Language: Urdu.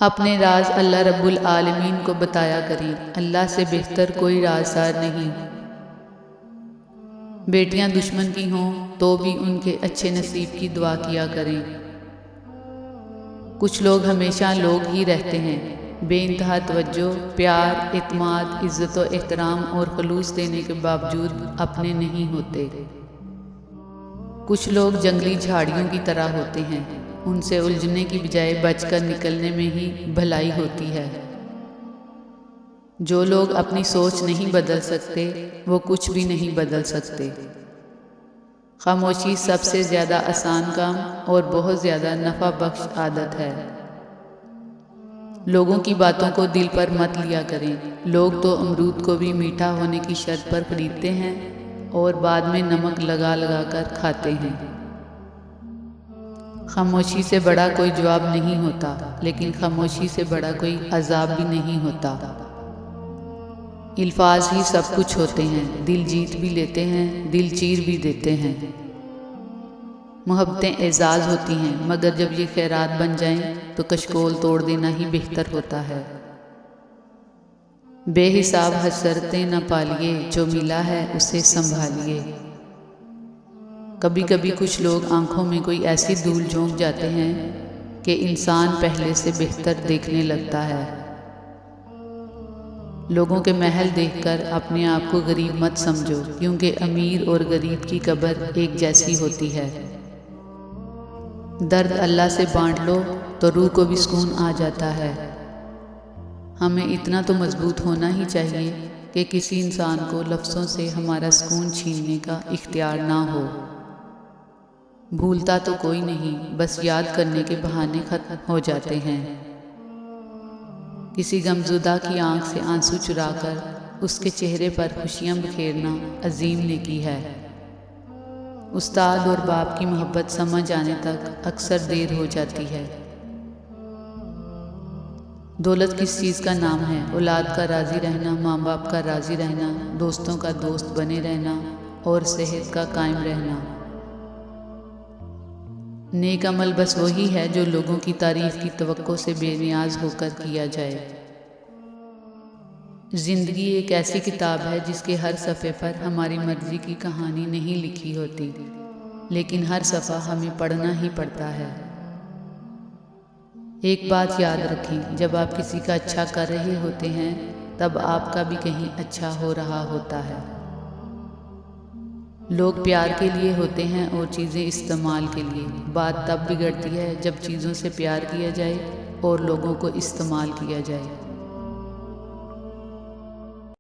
اپنے راز اللہ رب العالمین کو بتایا کریں، اللہ سے بہتر کوئی رازدار نہیں۔ بیٹیاں دشمن کی ہوں تو بھی ان کے اچھے نصیب کی دعا کیا کریں۔ کچھ لوگ ہمیشہ لوگ ہی رہتے ہیں، بے انتہا توجہ، پیار، اعتماد، عزت و احترام اور خلوص دینے کے باوجود اپنے نہیں ہوتے۔ کچھ لوگ جنگلی جھاڑیوں کی طرح ہوتے ہیں، ان سے الجھنے کی بجائے بچ کر نکلنے میں ہی بھلائی ہوتی ہے۔ جو لوگ اپنی سوچ نہیں بدل سکتے وہ کچھ بھی نہیں بدل سکتے۔ خاموشی سب سے زیادہ آسان کام اور بہت زیادہ نفع بخش عادت ہے۔ لوگوں کی باتوں کو دل پر مت لیا کریں۔ لوگ تو امرود کو بھی میٹھا ہونے کی شرط پر خریدتے ہیں اور بعد میں نمک لگا لگا کر کھاتے ہیں۔ خاموشی سے بڑا کوئی جواب نہیں ہوتا، لیکن خاموشی سے بڑا کوئی عذاب بھی نہیں ہوتا۔ الفاظ ہی سب کچھ ہوتے ہیں، دل جیت بھی لیتے ہیں، دل چیر بھی دیتے ہیں۔ محبتیں اعزاز ہوتی ہیں، مگر جب یہ خیرات بن جائیں تو کشکول توڑ دینا ہی بہتر ہوتا ہے۔ بے حساب حسرتیں نہ پالیے، جو ملا ہے اسے سنبھالیے۔ کبھی کبھی کچھ لوگ آنکھوں میں کوئی ایسی دھول جھونک جاتے ہیں کہ انسان پہلے سے بہتر دیکھنے لگتا ہے۔ لوگوں کے محل دیکھ کر اپنے آپ کو غریب مت سمجھو، کیونکہ امیر اور غریب کی قبر ایک جیسی ہوتی ہے۔ درد اللہ سے بانٹ لو تو روح کو بھی سکون آ جاتا ہے۔ ہمیں اتنا تو مضبوط ہونا ہی چاہیے کہ کسی انسان کو لفظوں سے ہمارا سکون چھیننے کا اختیار نہ ہو۔ بھولتا تو کوئی نہیں، بس یاد کرنے کے بہانے ختم ہو جاتے ہیں۔ کسی غمزدہ کی آنکھ سے آنسو چرا کر اس کے چہرے پر خوشیاں بکھیرنا عظیم نیکی ہے۔ استاد اور باپ کی محبت سمجھ آنے تک اکثر دیر ہو جاتی ہے۔ دولت کس چیز کا نام ہے؟ اولاد کا راضی رہنا، ماں باپ کا راضی رہنا، دوستوں کا دوست بنے رہنا اور صحت کا قائم رہنا۔ نیک عمل بس وہی ہے جو لوگوں کی تعریف کی توقع سے بے نیاز ہو کر کیا جائے۔ زندگی ایک ایسی کتاب ہے جس کے ہر صفحے پر ہماری مرضی کی کہانی نہیں لکھی ہوتی، لیکن ہر صفحہ ہمیں پڑھنا ہی پڑتا ہے۔ ایک بات یاد رکھیں، جب آپ کسی کا اچھا کر رہے ہوتے ہیں تب آپ کا بھی کہیں اچھا ہو رہا ہوتا ہے۔ لوگ پیار کے لیے ہوتے ہیں اور چیزیں استعمال کے لیے۔ بات تب بگڑتی ہے جب چیزوں سے پیار کیا جائے اور لوگوں کو استعمال کیا جائے۔